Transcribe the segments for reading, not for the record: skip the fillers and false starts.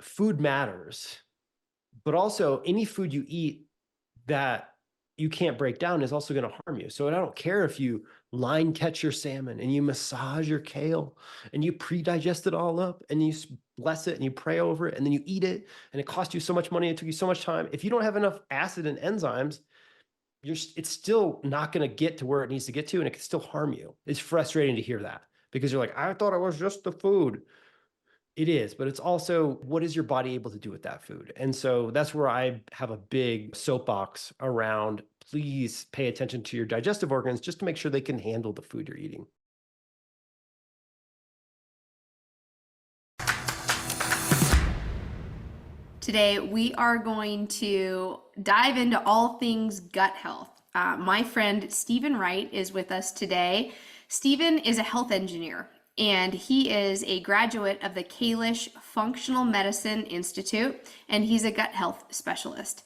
food matters, but also any food you eat that you can't break down is also going to harm you. So I don't care if you line catch your salmon and you massage your kale and you pre-digest it all up and you bless it and you pray over it and then you eat it and it cost you so much money. It took you so much time. If you don't have enough acid and enzymes, it's still not going to get to where it needs to get to, and it can still harm you. It's frustrating to hear that because you're like, I thought it was just the food. It is, but it's also what is your body able to do with that food? And so that's where I have a big soapbox around. Please pay attention to your digestive organs just to make sure they can handle the food you're eating. Today, we are going to dive into all things gut health. My friend Stephen Wright is with us today. Stephen is a health engineer, and he is a graduate of the Kalish Functional Medicine Institute, and he's a gut health specialist.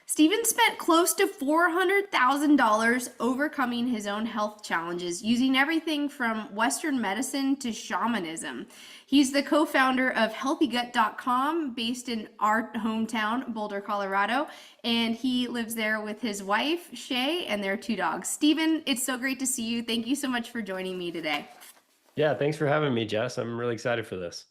Stephen spent close to $400,000 overcoming his own health challenges using everything from Western medicine to shamanism. He's the co-founder of healthygut.com based in our hometown, Boulder, Colorado, and he lives there with his wife, Shay, and their 2 dogs. Stephen, it's so great to see you. Thank you so much for joining me today. Yeah, thanks for having me, Jess. I'm really excited for this.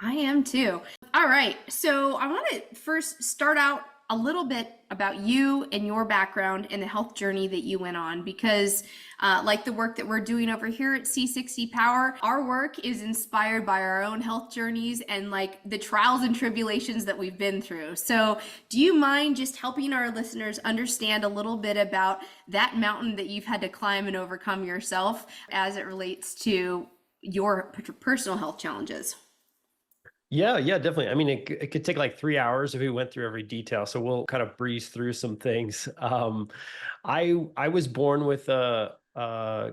I am too. All right, so I want to first start out a little bit about you and your background and the health journey that you went on, because like the work that we're doing over here at C60 Power, our work is inspired by our own health journeys and like the trials and tribulations that we've been through. So do you mind just helping our listeners understand a little bit about that mountain that you've had to climb and overcome yourself as it relates to your personal health challenges? Yeah, definitely. I mean, it could take like 3 hours if we went through every detail. So we'll kind of breeze through some things. I was born with a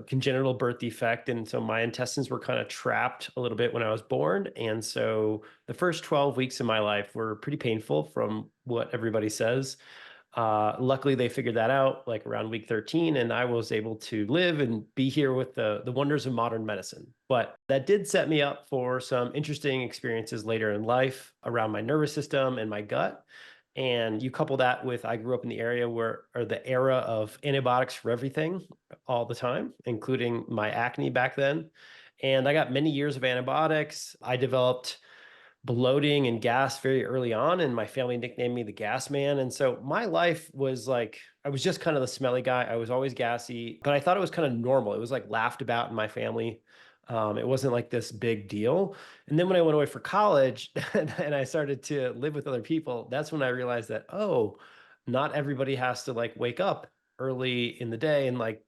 congenital birth defect, and so my intestines were kind of trapped a little bit when I was born. And so the first 12 weeks of my life were pretty painful from what everybody says. Luckily, they figured that out like around week 13, and I was able to live and be here with the wonders of modern medicine. But that did set me up for some interesting experiences later in life around my nervous system and my gut. And you couple that with, I grew up in the area or the era of antibiotics for everything all the time, including my acne back then. And I got many years of antibiotics. I developed bloating and gas very early on, and my family nicknamed me the gas man. And so my life was like, I was just kind of the smelly guy. I was always gassy, but I thought it was kind of normal. It was like laughed about in my family. It wasn't like this big deal. And then when I went away for college and I started to live with other people, that's when I realized that, oh, not everybody has to like wake up early in the day and like,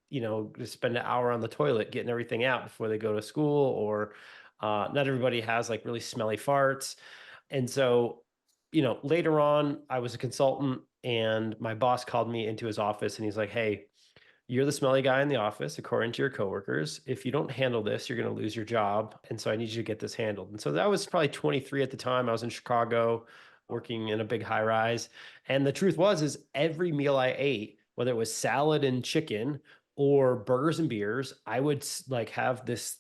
just spend an hour on the toilet getting everything out before they go to school, or not everybody has like really smelly farts. And so, later on, I was a consultant and my boss called me into his office and he's like, hey, you're the smelly guy in the office, according to your coworkers. If you don't handle this, you're going to lose your job. And so I need you to get this handled. And so that was probably 23 at the time. I was in Chicago working in a big high rise. And the truth is every meal I ate, whether it was salad and chicken or burgers and beers, I would like have this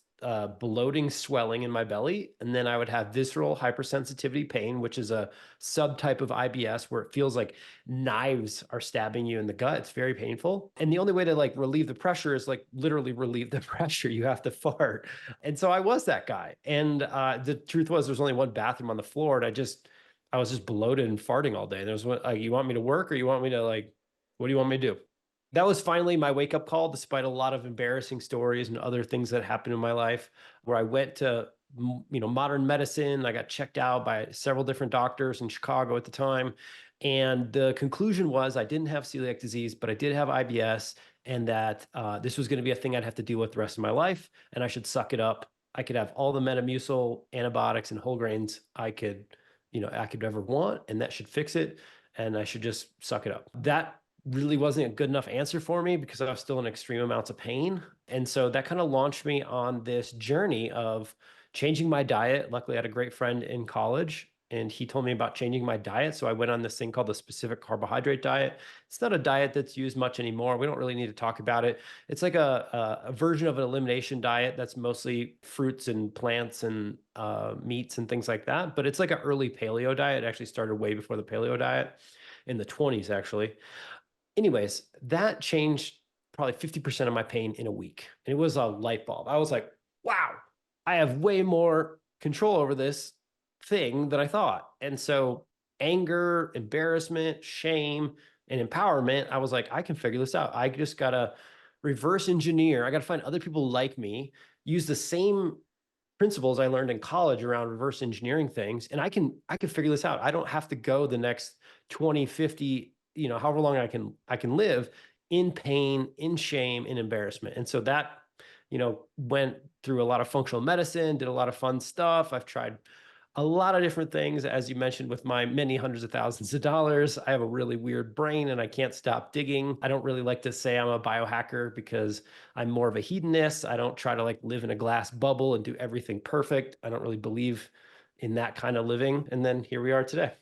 bloating swelling in my belly. And then I would have visceral hypersensitivity pain, which is a subtype of IBS where it feels like knives are stabbing you in the gut. It's very painful. And the only way to like relieve the pressure is like literally relieve the pressure. You have to fart. And so I was that guy. And the truth was there's only one bathroom on the floor. And I was just bloated and farting all day. And there was one, you want me to work or you want me to like, what do you want me to do? That was finally my wake-up call, despite a lot of embarrassing stories and other things that happened in my life, where I went to modern medicine. I got checked out by several different doctors in Chicago at the time. And the conclusion was I didn't have celiac disease, but I did have IBS, and that this was going to be a thing I'd have to deal with the rest of my life, and I should suck it up. I could have all the Metamucil antibiotics and whole grains I could ever want, and that should fix it, and I should just suck it up. That really wasn't a good enough answer for me because I was still in extreme amounts of pain. And so that kind of launched me on this journey of changing my diet. Luckily, I had a great friend in college and he told me about changing my diet. So I went on this thing called the Specific Carbohydrate Diet. It's not a diet that's used much anymore. We don't really need to talk about it. It's like a version of an elimination diet that's mostly fruits and plants and meats and things like that. But it's like an early paleo diet. It actually started way before the paleo diet in the 20s, actually. Anyways, that changed probably 50% of my pain in a week. And it was a light bulb. I was like, wow, I have way more control over this thing than I thought. And so anger, embarrassment, shame, and empowerment, I was like, I can figure this out. I just got to reverse engineer. I got to find other people like me, use the same principles I learned in college around reverse engineering things, and I can figure this out. I don't have to go the next 20, 50, however long I can live in pain, in shame, in embarrassment. And so that, went through a lot of functional medicine, did a lot of fun stuff. I've tried a lot of different things, as you mentioned, with my many hundreds of thousands of dollars. I have a really weird brain and I can't stop digging. I don't really like to say I'm a biohacker because I'm more of a hedonist. I don't try to like live in a glass bubble and do everything perfect. I don't really believe in that kind of living. And then here we are today.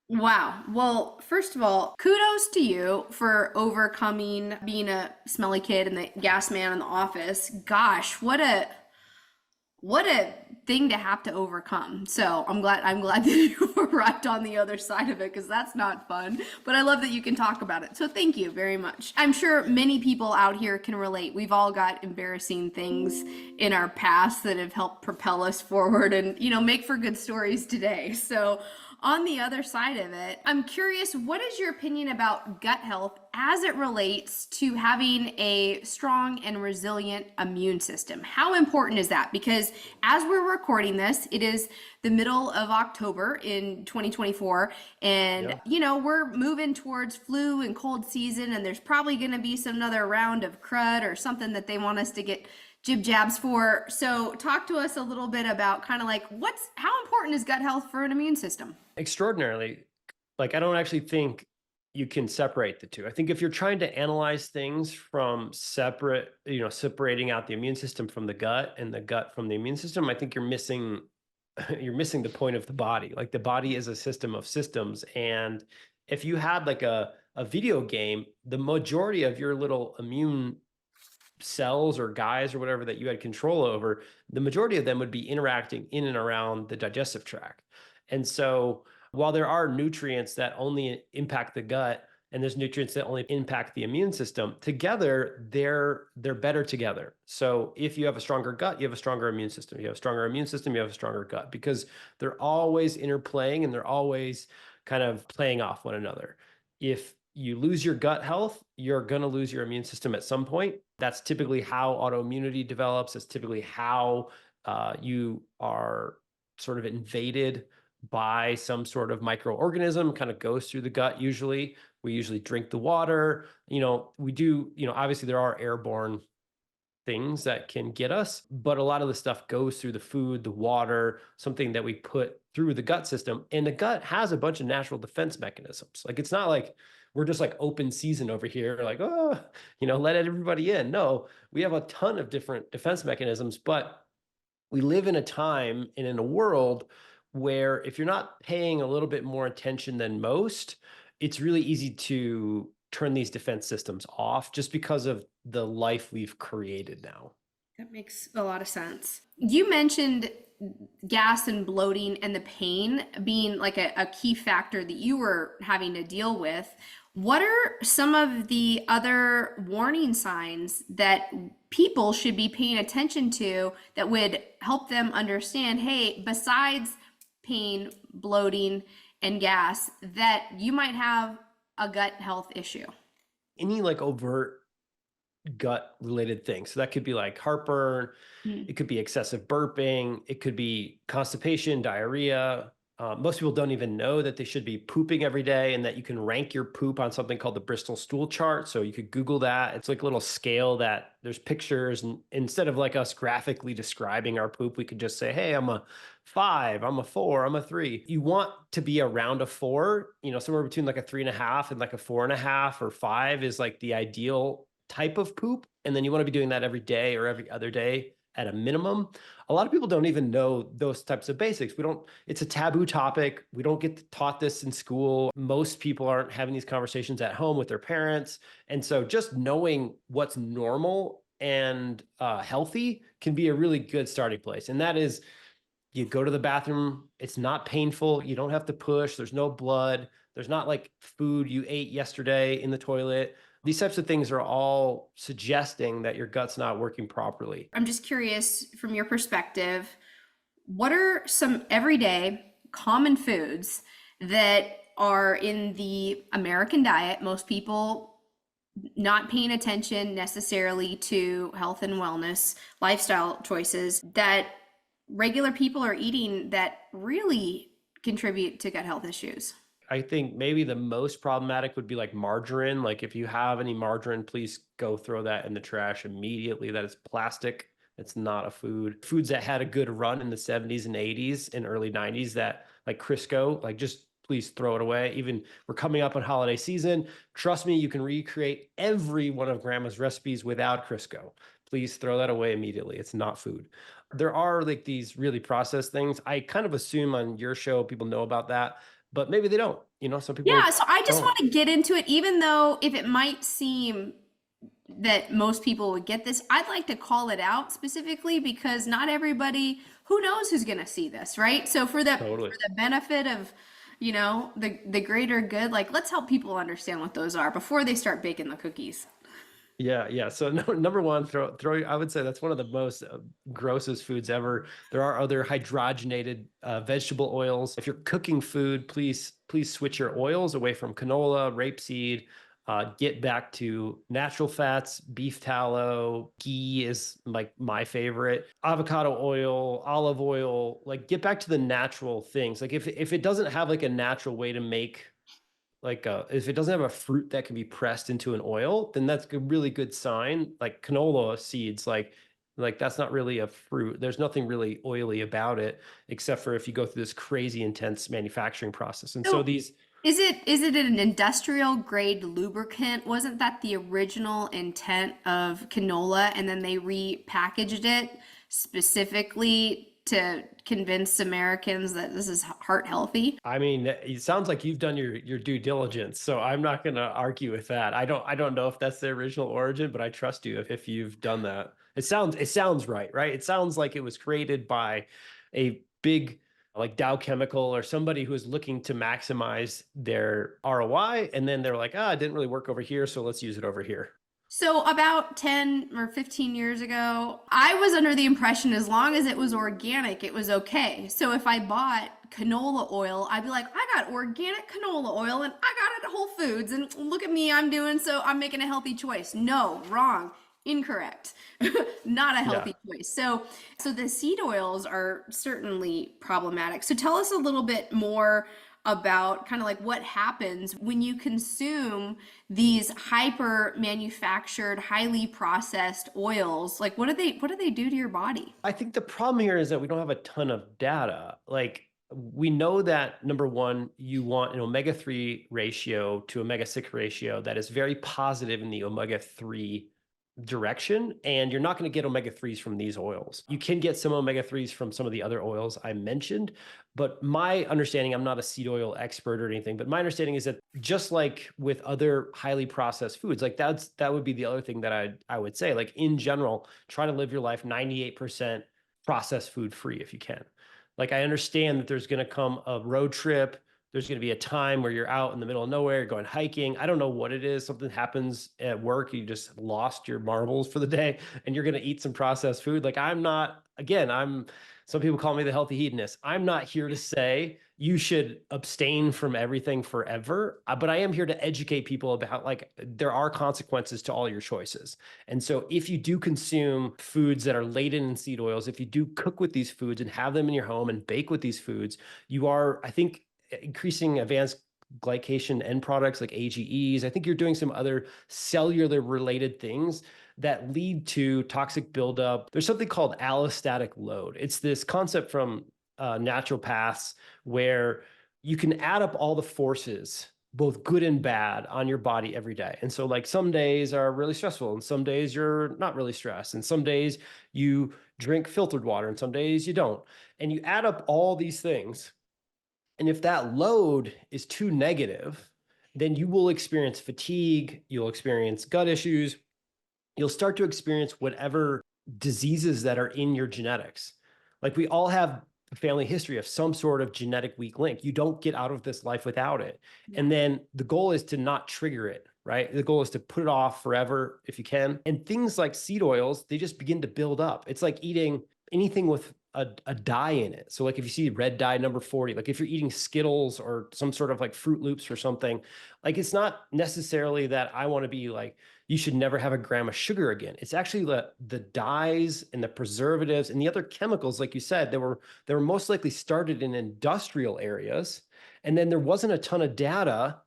Wow. Well, first of all, kudos to you for overcoming being a smelly kid and the gas man in the office. Gosh, what a thing to have to overcome. So I'm glad that you arrived on the other side of it because that's not fun. But I love that you can talk about it. So thank you very much. I'm sure many people out here can relate. We've all got embarrassing things in our past that have helped propel us forward and, make for good stories today. So on the other side of it, I'm curious, what is your opinion about gut health as it relates to having a strong and resilient immune system? How important is that? Because as we're recording this, it is the middle of October in 2024, and Yeah. we're moving towards flu and cold season, and there's probably going to be some another round of crud or something that they want us to get jib jabs for. So talk to us a little bit about kind of like how important is gut health for an immune system? Extraordinarily, like I don't actually think you can separate the two. I think if you're trying to analyze things from separating out the immune system from the gut and the gut from the immune system, I think you're missing you're missing the point of the body. Like the body is a system of systems. And if you had like a video game, the majority of your little immune cells or guys or whatever that you had control over, the majority of them would be interacting in and around the digestive tract. And so while there are nutrients that only impact the gut and there's nutrients that only impact the immune system, together they're better together. So if you have a stronger gut, you have a stronger immune system. You have a stronger immune system, you have a stronger gut, because they're always interplaying and they're always kind of playing off one another. If you lose your gut health, you're going to lose your immune system at some point. That's typically how autoimmunity develops. It's typically how you are sort of invaded by some sort of microorganism, kind of goes through the gut usually. We usually drink the water. We do, obviously there are airborne things that can get us, but a lot of the stuff goes through the food, the water, something that we put through the gut system. And the gut has a bunch of natural defense mechanisms. Like it's not like we're just like open season over here, like, oh, let everybody in. No, we have a ton of different defense mechanisms, but we live in a time and in a world where if you're not paying a little bit more attention than most, it's really easy to turn these defense systems off just because of the life we've created now. That makes a lot of sense. You mentioned gas and bloating and the pain being like a key factor that you were having to deal with. What are some of the other warning signs that people should be paying attention to that would help them understand, hey, besides pain, bloating, and gas, that you might have a gut health issue? Any like overt gut related things. So that could be like heartburn, it could be excessive burping, it could be constipation, diarrhea. Most people don't even know that they should be pooping every day and that you can rank your poop on something called the Bristol stool chart. So you could Google that. It's like a little scale that there's pictures. And instead of like us graphically describing our poop, we could just say, hey, I'm a 5, I'm a 4, I'm a 3. You want to be around a 4, somewhere between like a 3.5 and like a 4.5 or 5 is like the ideal type of poop. And then you want to be doing that every day or every other day at a minimum. A lot of people don't even know those types of basics. It's a taboo topic. We don't get taught this in school. Most people aren't having these conversations at home with their parents. And so just knowing what's normal and healthy can be a really good starting place. And that is, you go to the bathroom, it's not painful, you don't have to push, there's no blood, there's not like food you ate yesterday in the toilet. These types of things are all suggesting that your gut's not working properly. I'm just curious from your perspective, what are some everyday common foods that are in the American diet? Most people not paying attention necessarily to health and wellness, lifestyle choices that regular people are eating that really contribute to gut health issues. I think maybe the most problematic would be like margarine. Like if you have any margarine, please go throw that in the trash immediately. That is plastic. It's not a food. Foods that had a good run in the 70s and 80s and early 90s, that like Crisco, like just please throw it away. Even we're coming up on holiday season. Trust me, you can recreate every one of grandma's recipes without Crisco. Please throw that away immediately. It's not food. There are like these really processed things. I kind of assume on your show people know about that, but maybe they don't. Some Yeah, people so I just don't. want to get into it, even though if it might seem that most people would get this, I'd like to call it out specifically because not everybody, who knows who's going to see this, right? So Totally. for the benefit of, the greater good, like let's help people understand what those are before they start baking the cookies. Yeah, yeah. So number one, throw. I would say that's one of the most grossest foods ever. There are other hydrogenated vegetable oils. If you're cooking food, please switch your oils away from canola, rapeseed. Get back to natural fats. Beef tallow, ghee is like my favorite. Avocado oil, olive oil. Like get back to the natural things. Like if it doesn't have like a natural way to make like if it doesn't have a fruit that can be pressed into an oil, then that's a really good sign. Like canola seeds, like that's not really a fruit. There's nothing really oily about it, except for if you go through this crazy intense manufacturing process. And so So these, is it an industrial grade lubricant? Wasn't that the original intent of canola and then they repackaged it specifically to convince Americans that this is heart healthy? I mean, it sounds like you've done your due diligence, so I'm not going to argue with that. I don't know if that's the original origin, but I trust you if you've done that. It sounds right, right? It sounds like it was created by a big like Dow Chemical or somebody who is looking to maximize their ROI, and then they're like, it didn't really work over here, so let's use it over here. So about 10 or 15 years ago, I was under the impression as long as it was organic, it was okay. So if I bought canola oil, I'd be like, I got organic canola oil and I got it at Whole Foods and look at me, I'm making a healthy choice. No, wrong. Incorrect. Not a Yeah. healthy choice. So the seed oils are certainly problematic. So tell us a little bit more about kind of like what happens when you consume these hyper manufactured, highly processed oils. Like what do they do to your body? I think the problem here is that we don't have a ton of data. Like we know that number one, you want an omega-3 ratio to omega-6 ratio that is very positive in the omega-3 direction, and you're not going to get omega-3s from these oils. You can get some omega-3s from some of the other oils I mentioned, but my understanding, I'm not a seed oil expert or anything, but my understanding is that just like with other highly processed foods, like that would be the other thing that I would say, like in general, try to live your life 98% processed food free if you can. Like I understand that there's going to come a road trip, there's going to be a time where you're out in the middle of nowhere, going hiking. I don't know what it is. Something happens at work. You just lost your marbles for the day and you're going to eat some processed food. Like some people call me the healthy hedonist. I'm not here to say you should abstain from everything forever, but I am here to educate people about like there are consequences to all your choices. And so if you do consume foods that are laden in seed oils, if you do cook with these foods and have them in your home and bake with these foods, you are, I think, increasing advanced glycation end products like AGEs. I think you're doing some other cellular related things that lead to toxic buildup. There's something called allostatic load. It's this concept from naturopaths where you can add up all the forces, both good and bad, on your body every day. And so like some days are really stressful and some days you're not really stressed. And some days you drink filtered water and some days you don't. And you add up all these things. And if that load is too negative, then you will experience fatigue, you'll experience gut issues, you'll start to experience whatever diseases that are in your genetics. Like we all have a family history of some sort of genetic weak link. You don't get out of this life without it. Yeah. And then the goal is to not trigger it, right? The goal is to put it off forever if you can. And things like seed oils, they just begin to build up. It's like eating anything with a dye in it. So like if you see red dye number 40, like if you're eating Skittles or some sort of like Fruit Loops or something, like it's not necessarily that I want to be like, you should never have a gram of sugar again. It's actually the dyes and the preservatives and the other chemicals, like you said, they were most likely started in industrial areas. And then there wasn't a ton of data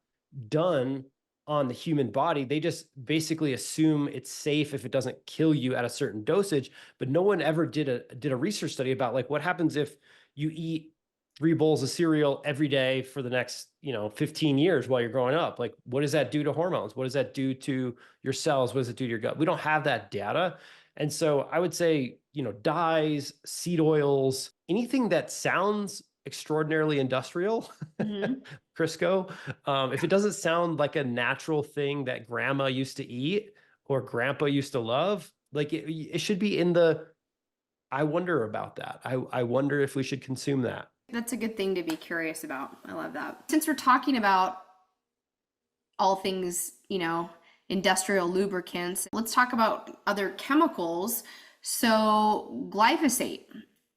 done on the human body. They just basically assume it's safe if it doesn't kill you at a certain dosage, but no one ever did a research study about like what happens if you eat 3 bowls of cereal every day for the next, 15 years while you're growing up. Like, what does that do to hormones? What does that do to your cells? What does it do to your gut? We don't have that data. And so I would say, dyes, seed oils, anything that sounds extraordinarily industrial, Crisco. If it doesn't sound like a natural thing that grandma used to eat or grandpa used to love, like it should be in the, I wonder about that. I wonder if we should consume that. That's a good thing to be curious about. I love that. Since we're talking about all things, industrial lubricants, let's talk about other chemicals. So glyphosate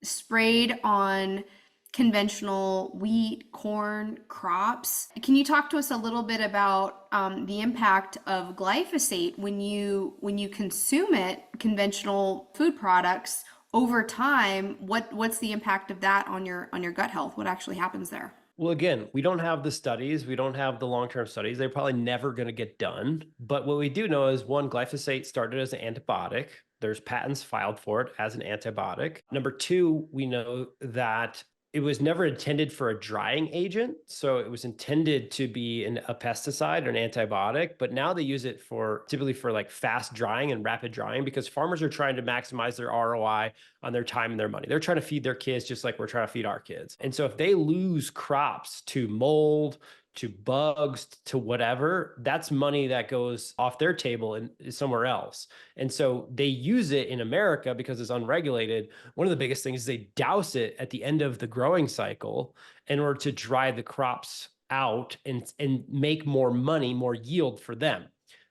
sprayed on conventional wheat, corn, crops. Can you talk to us a little bit about the impact of glyphosate when you consume it, conventional food products, over time? What's the impact of that on your gut health? What actually happens there? Well, again, we don't have the studies. We don't have the long-term studies. They're probably never going to get done. But what we do know is, one, glyphosate started as an antibiotic. There's patents filed for it as an antibiotic. Number two, we know that it was never intended for a drying agent. So it was intended to be a pesticide or an antibiotic, but now they use it typically for like fast drying and rapid drying, because farmers are trying to maximize their ROI on their time and their money. They're trying to feed their kids just like we're trying to feed our kids. And so if they lose crops to mold, to bugs, to whatever, that's money that goes off their table and somewhere else. And so they use it in America because it's unregulated. One of the biggest things is they douse it at the end of the growing cycle in order to dry the crops out and make more money, more yield for them.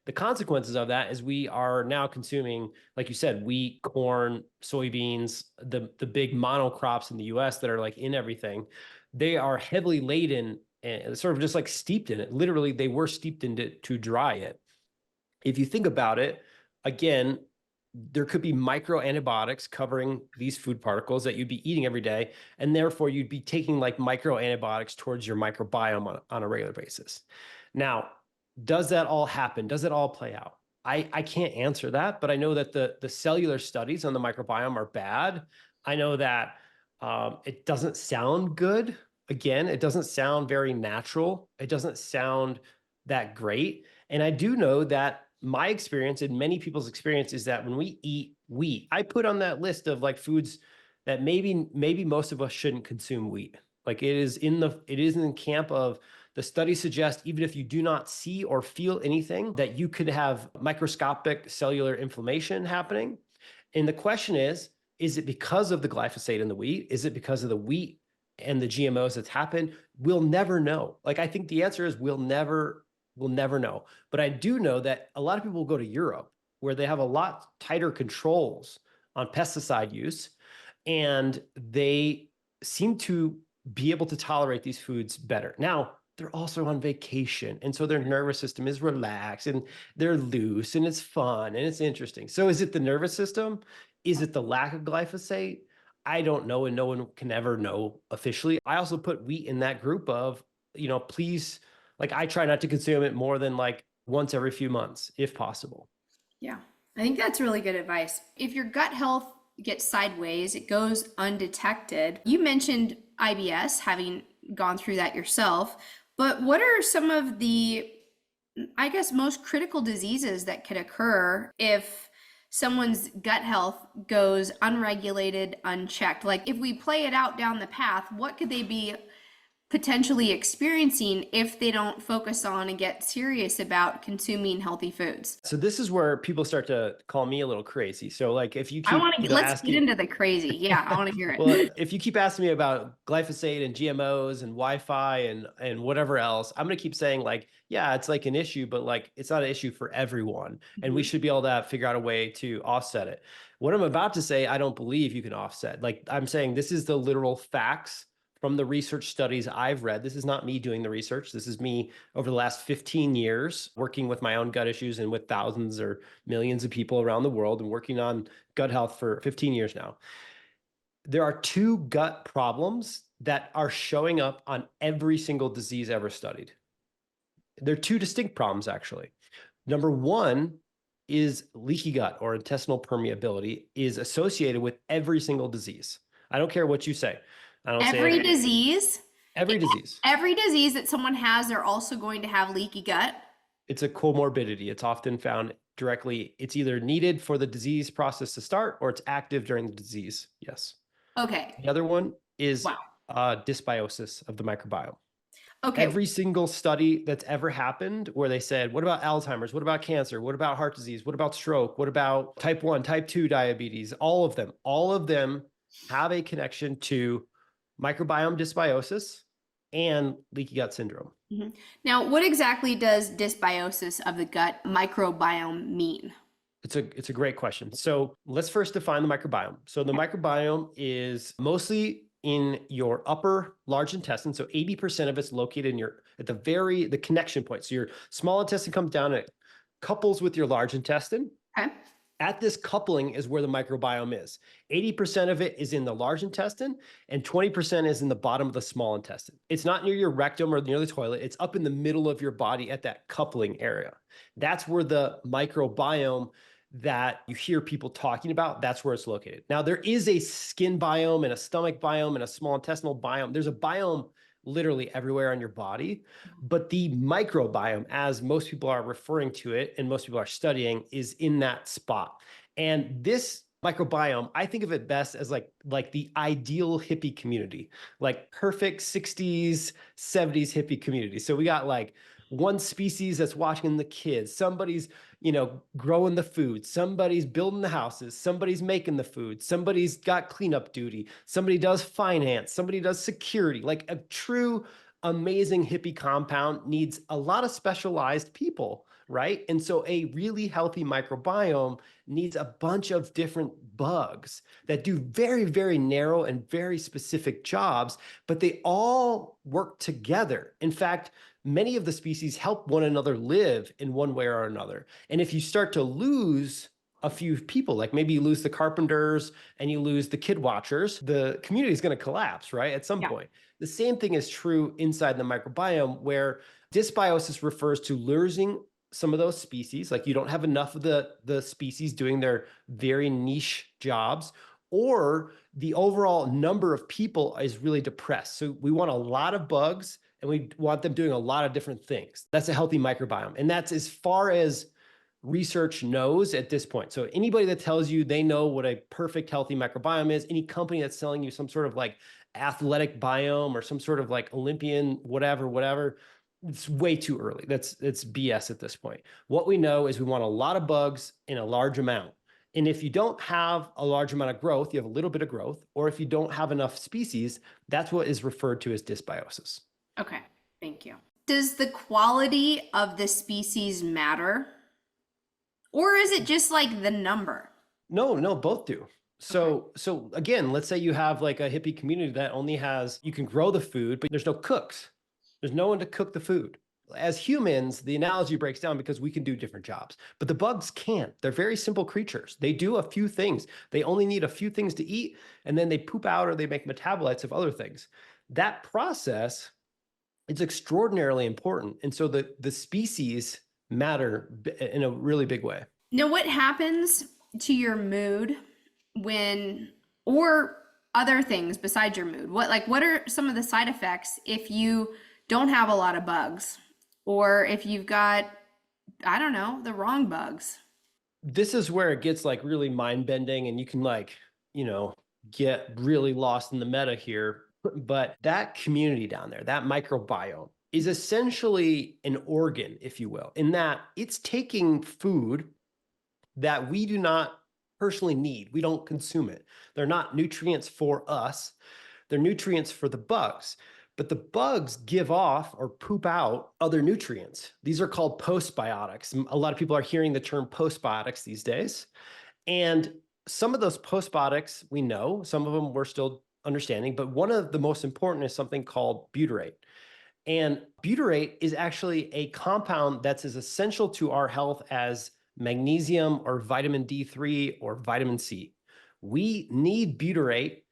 The consequences of that is we are now consuming, like you said, wheat, corn, soybeans, the big monocrops in the US that are like in everything. They are heavily laden and sort of just like steeped in it. Literally, they were steeped in it to dry it. If you think about it, again, there could be micro antibiotics covering these food particles that you'd be eating every day. And therefore, you'd be taking like micro antibiotics towards your microbiome on a regular basis. Now, does that all happen? Does it all play out? I can't answer that, but I know that the cellular studies on the microbiome are bad. I know that it doesn't sound good. Again, it doesn't sound very natural. It doesn't sound that great. And I do know that my experience and many people's experience is that when we eat wheat, I put on that list of like foods that maybe most of us shouldn't consume wheat. Like it is in the camp of, the studies suggest even if you do not see or feel anything, that you could have microscopic cellular inflammation happening. And the question is it because of the glyphosate in the wheat? Is it because of the wheat and the GMOs that's happened? We'll never know. Like, I think the answer is we'll never know. But I do know that a lot of people go to Europe where they have a lot tighter controls on pesticide use, and they seem to be able to tolerate these foods better. Now, they're also on vacation, and so their nervous system is relaxed and they're loose and it's fun and it's interesting. So is it the nervous system? Is it the lack of glyphosate? I don't know, and no one can ever know officially. I also put wheat in that group of, please, like I try not to consume it more than like once every few months, if possible. Yeah, I think that's really good advice. If your gut health gets sideways, it goes undetected. You mentioned IBS, having gone through that yourself, but what are some of the, I guess, most critical diseases that could occur if someone's gut health goes unregulated, unchecked? Like if we play it out down the path, what could they be potentially experiencing if they don't focus on and get serious about consuming healthy foods? So this is where people start to call me a little crazy. So like if you I keep, want to let's get asking, into the crazy. Yeah, I want to hear well, it. if you keep asking me about glyphosate and GMOs and Wi-Fi and whatever else, I'm going to keep saying like, yeah, it's like an issue, but like it's not an issue for everyone. And we Mhm. should be able to figure out a way to offset it. What I'm about to say, I don't believe you can offset. Like I'm saying, this is the literal facts from the research studies I've read. This is not me doing the research. This is me over the last 15 years working with my own gut issues and with thousands or millions of people around the world and working on gut health for 15 years now. There are two gut problems that are showing up on every single disease ever studied. They're two distinct problems, actually. Number one is leaky gut or intestinal permeability is associated with every single disease. I don't care what you say. I don't say Every it. disease, Every disease. every disease that someone has, they're also going to have leaky gut. It's a comorbidity. It's often found directly. It's either needed for the disease process to start or it's active during the disease. Yes. Okay. The other one is Wow. dysbiosis of the microbiome. Okay. Every single study that's ever happened where they said, what about Alzheimer's? What about cancer? What about heart disease? What about stroke? What about type 1, type 2 diabetes? All of them have a connection to microbiome dysbiosis and leaky gut syndrome. Mhm. Now, what exactly does dysbiosis of the gut microbiome mean? It's a great question. So let's first define the microbiome. So the microbiome is mostly in your upper large intestine. So 80% of it's located in your at the connection point. So your small intestine comes down and it couples with your large intestine. Okay. At this coupling is where the microbiome is. 80% of it is in the large intestine and 20% is in the bottom of the small intestine. It's not near your rectum or near the toilet. It's up in the middle of your body at that coupling area. That's where the microbiome that you hear people talking about, that's where it's located. Now, there is a skin biome and a stomach biome and a small intestinal biome. There's a biome literally everywhere on your body. But the microbiome, as most people are referring to it and most people are studying, is in that spot. And this microbiome, I think of it best as like the ideal hippie community, like perfect 60s, 70s hippie community. So we got like one species that's watching the kids, somebody's growing the food, somebody's building the houses, somebody's making the food, somebody's got cleanup duty, somebody does finance, somebody does security. Like a true amazing hippie compound needs a lot of specialized people, right? And so a really healthy microbiome needs a bunch of different bugs that do very, very narrow and very specific jobs, but they all work together. In fact, many of the species help one another live in one way or another. And if you start to lose a few people, like maybe you lose the carpenters and you lose the kid watchers, the community is going to collapse, right? At some Yeah. point. The same thing is true inside the microbiome, where dysbiosis refers to losing some of those species, like you don't have enough of the species doing their very niche jobs, or the overall number of people is really depressed. So we want a lot of bugs and we want them doing a lot of different things. That's a healthy microbiome. And that's as far as research knows at this point. So anybody that tells you they know what a perfect healthy microbiome is, any company that's selling you some sort of like athletic biome or some sort of like Olympian, whatever, it's way too early. It's BS at this point. What we know is we want a lot of bugs in a large amount. And if you don't have a large amount of growth, you have a little bit of growth, or if you don't have enough species, that's what is referred to as dysbiosis. Okay. Thank you. Does the quality of the species matter? Or is it just like the number? No, both do. Okay. So again, let's say you have like a hippie community that only has, you can grow the food, but there's no cooks. There's no one to cook the food. As humans, the analogy breaks down because we can do different jobs, but the bugs can't. They're very simple creatures. They do a few things. They only need a few things to eat, and then they poop out or they make metabolites of other things. That process is extraordinarily important. And so the species matter in a really big way. Now, what happens to your mood when, or other things besides your mood? What are some of the side effects if you don't have a lot of bugs, or if you've got, I don't know, the wrong bugs? this is where it gets like really mind bending, and you can like, get really lost in the meta here. But that community down there, that microbiome, is essentially an organ, if you will, in that it's taking food that we do not personally need. We don't consume it. They're not nutrients for us, they're nutrients for the bugs. But the bugs give off or poop out other nutrients. These are called postbiotics. A lot of people are hearing the term postbiotics these days. And some of those postbiotics we know, some of them we're still understanding, but one of the most important is something called butyrate. And butyrate is actually a compound that's as essential to our health as magnesium or vitamin D3 or vitamin C. We need butyrate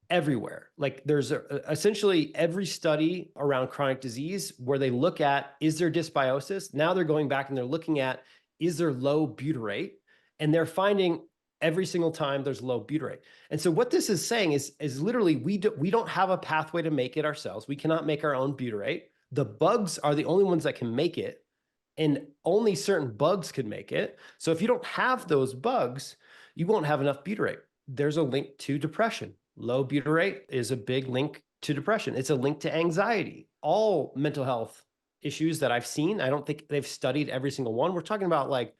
everywhere. Like there's essentially every study around chronic disease where they look at, is there dysbiosis? Now they're going back and they're looking at, is there low butyrate? And they're finding every single time there's low butyrate. And so what this is saying is literally we don't have a pathway to make it ourselves. We cannot make our own butyrate. The bugs are the only ones that can make it, and only certain bugs can make it. So if you don't have those bugs, you won't have enough butyrate. There's a link to depression. Low butyrate is a big link to depression. It's a link to anxiety. All mental health issues that I've seen, I don't think they've studied every single one. We're talking about like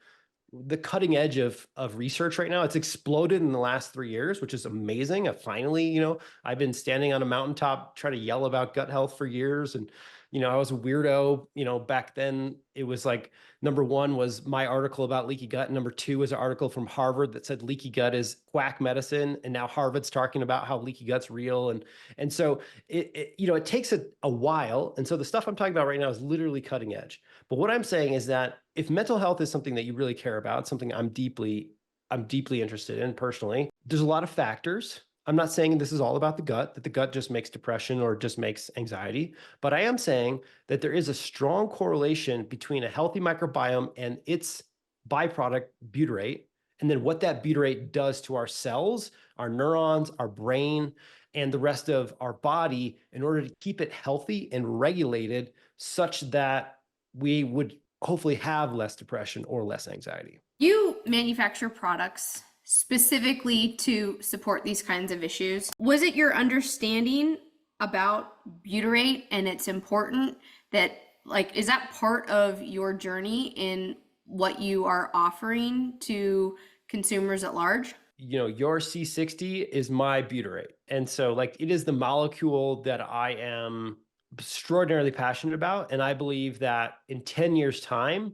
the cutting edge of research right now. It's exploded in the last 3 years, which is amazing. Finally, I've been standing on a mountaintop trying to yell about gut health for years. And, I was a weirdo, back then. It was like, number one was my article about leaky gut. And number two was an article from Harvard that said leaky gut is quack medicine. And now Harvard's talking about how leaky gut's real. And so it takes a while. And so the stuff I'm talking about right now is literally cutting edge. But what I'm saying is that if mental health is something that you really care about, something I'm deeply interested in personally, there's a lot of factors. I'm not saying this is all about the gut, that the gut just makes depression or just makes anxiety, but I am saying that there is a strong correlation between a healthy microbiome and its byproduct butyrate, and then what that butyrate does to our cells, our neurons, our brain, and the rest of our body in order to keep it healthy and regulated such that we would hopefully have less depression or less anxiety. You manufacture products specifically to support these kinds of issues. Was it your understanding about butyrate and it's important that, like, is that part of your journey in what you are offering to consumers at large? Your C60 is my butyrate. And so like it is the molecule that I am extraordinarily passionate about. And I believe that in 10 years time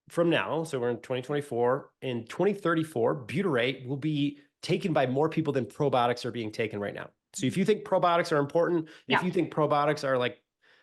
from now, so we're in 2024, in 2034, butyrate will be taken by more people than probiotics are being taken right now. So if you think probiotics are important, if you think probiotics are like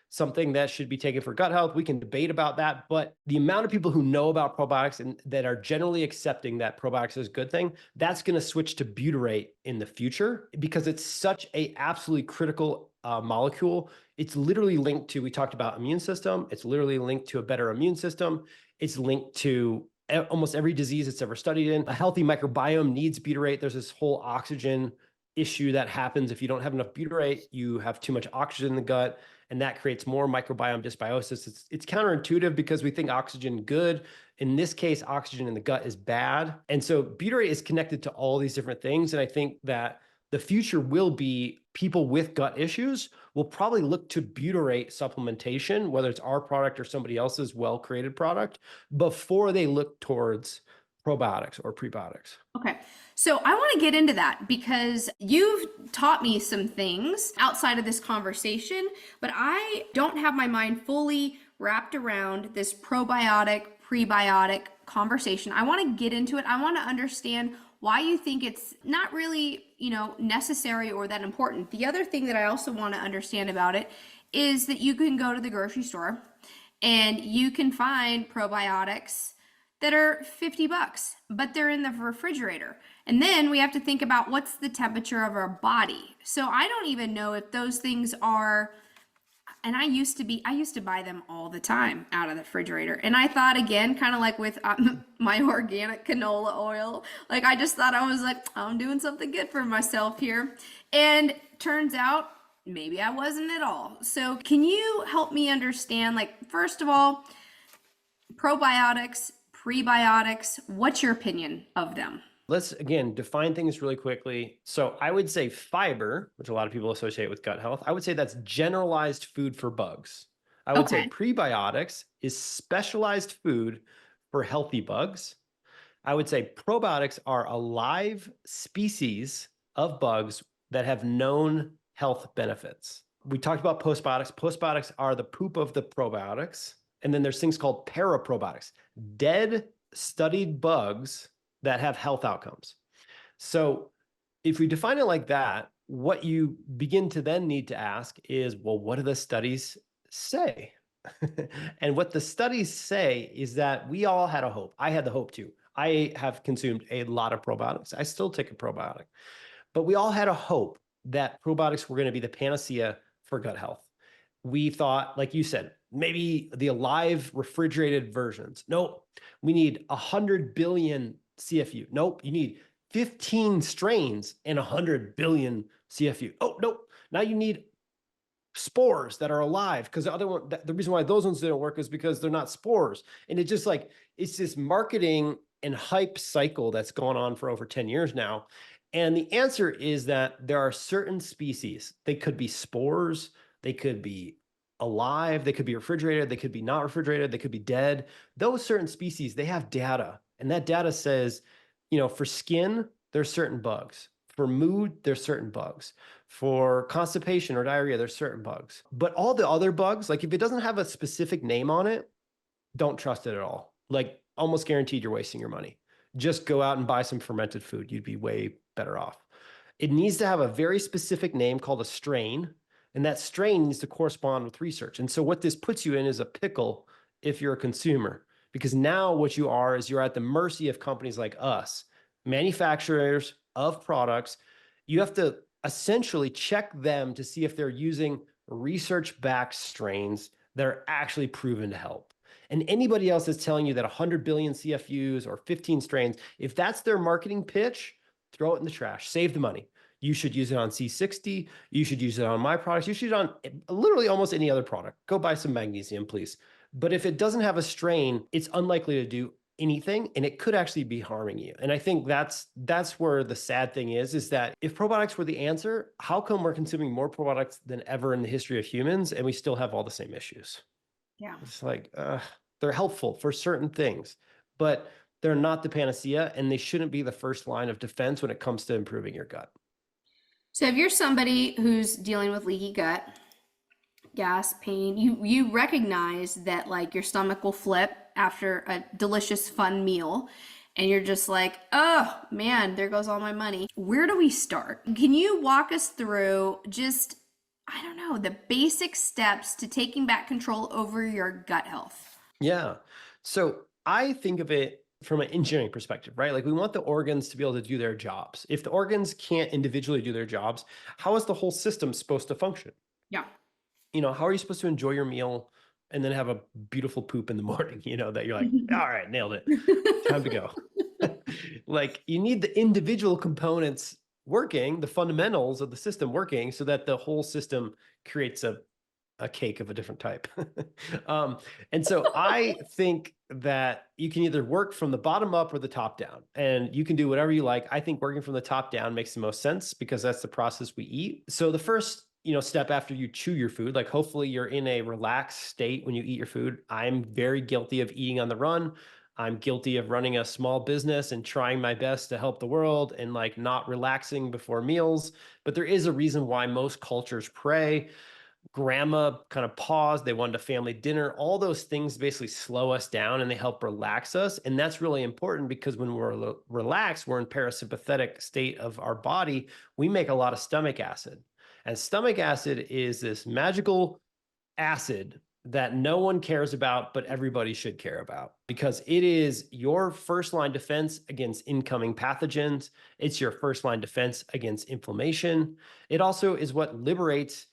something that should be taken for gut health, we can debate about that. But the amount of people who know about probiotics and that are generally accepting that probiotics is a good thing, that's going to switch to butyrate in the future because it's such a absolutely critical molecule. It's literally linked to, we talked about immune system. It's literally linked to a better immune system. It's linked to almost every disease it's ever studied in. A healthy microbiome needs butyrate. There's this whole oxygen issue that happens. If you don't have enough butyrate, you have too much oxygen in the gut, and that creates more microbiome dysbiosis. It's counterintuitive because we think oxygen good. In this case, oxygen in the gut is bad. And so butyrate is connected to all these different things. And I think that the future will be people with gut issues will probably look to butyrate supplementation, whether it's our product or somebody else's well-created product, before they look towards probiotics or prebiotics. Okay. So I want to get into that because you've taught me some things outside of this conversation, but I don't have my mind fully wrapped around this probiotic, prebiotic conversation. I want to get into it. I want to understand why you think it's not really, necessary or that important. The other thing that I also want to understand about it is that you can go to the grocery store and you can find probiotics that are $50, but they're in the refrigerator. And then we have to think about what's the temperature of our body. So I don't even know if those things are, and I used to buy them all the time out of the refrigerator. And I thought, again, kind of like with my organic canola oil, like I just thought I was like, I'm doing something good for myself here. And turns out maybe I wasn't at all. So can you help me understand, like, first of all, probiotics, prebiotics. What's your opinion of them? Let's again define things really quickly. So I would say fiber, which a lot of people associate with gut health, I would say that's generalized food for bugs. I would say Okay. prebiotics is specialized food for healthy bugs. I would say probiotics are a live species of bugs that have known health benefits. We talked about postbiotics. Postbiotics are the poop of the probiotics. And then there's things called paraprobiotics, dead studied bugs that have health outcomes. So if we define it like that, what you begin to then need to ask is, well, what do the studies say? And what the studies say is that we all had a hope. I had the hope too. I have consumed a lot of probiotics. I still take a probiotic, but we all had a hope that probiotics were going to be the panacea for gut health. We thought, like you said, maybe the alive refrigerated versions. Nope. We need 100 billion CFU. Nope. You need 15 strains and 100 billion CFU. Oh, nope. Now you need spores that are alive, because the other one, the reason why those ones didn't work is because they're not spores. And it just like, it's this marketing and hype cycle that's gone on for over 10 years now. And the answer is that there are certain species, they could be spores, they could be alive, they could be refrigerated, they could be not refrigerated, they could be dead. Those certain species, they have data. And that data says, for skin, there's certain bugs. For mood, there's certain bugs. For constipation or diarrhea, there's certain bugs. But all the other bugs, like if it doesn't have a specific name on it, don't trust it at all. Like almost guaranteed you're wasting your money. Just go out and buy some fermented food. You'd be way better off. It needs to have a very specific name called a strain, and that strain needs to correspond with research. And so what this puts you in is a pickle if you're a consumer, because now what you are is you're at the mercy of companies like us, manufacturers of products. You have to essentially check them to see if they're using research-backed strains that are actually proven to help. And anybody else that's telling you that 100 billion CFUs or 15 strains, if that's their marketing pitch, throw it in the trash, save the money. You should use it on C60. You should use it on my products. You should use it on literally almost any other product. Go buy some magnesium, please. But if it doesn't have a strain, it's unlikely to do anything, and it could actually be harming you. And I think that's where the sad thing is that if probiotics were the answer, how come we're consuming more probiotics than ever in the history of humans and we still have all the same issues? Yeah. It's like, they're helpful for certain things, but they're not the panacea, and they shouldn't be the first line of defense when it comes to improving your gut. So if you're somebody who's dealing with leaky gut, gas, pain, you recognize that like your stomach will flip after a delicious, fun meal, and you're just like, oh man, there goes all my money. Where do we start? Can you walk us through just, I don't know, the basic steps to taking back control over your gut health? Yeah. So I think of it from an engineering perspective, right? Like we want the organs to be able to do their jobs. If the organs can't individually do their jobs, how is the whole system supposed to function? Yeah. How are you supposed to enjoy your meal and then have a beautiful poop in the morning, that you're like, all right, nailed it. Time to go. Like you need the individual components working, the fundamentals of the system working so that the whole system creates a cake of a different type. And so I think that you can either work from the bottom up or the top down, and you can do whatever you like. I think working from the top down makes the most sense because that's the process we eat. So the first step after you chew your food, like hopefully you're in a relaxed state when you eat your food. I'm very guilty of eating on the run. I'm guilty of running a small business and trying my best to help the world and like not relaxing before meals. But there is a reason why most cultures pray. Grandma kind of paused. They wanted a family dinner. All those things basically slow us down and they help relax us. And that's really important because when we're relaxed, we're in parasympathetic state of our body. We make a lot of stomach acid. And stomach acid is this magical acid that no one cares about, but everybody should care about because it is your first line defense against incoming pathogens. It's your first line defense against inflammation. It also is what liberates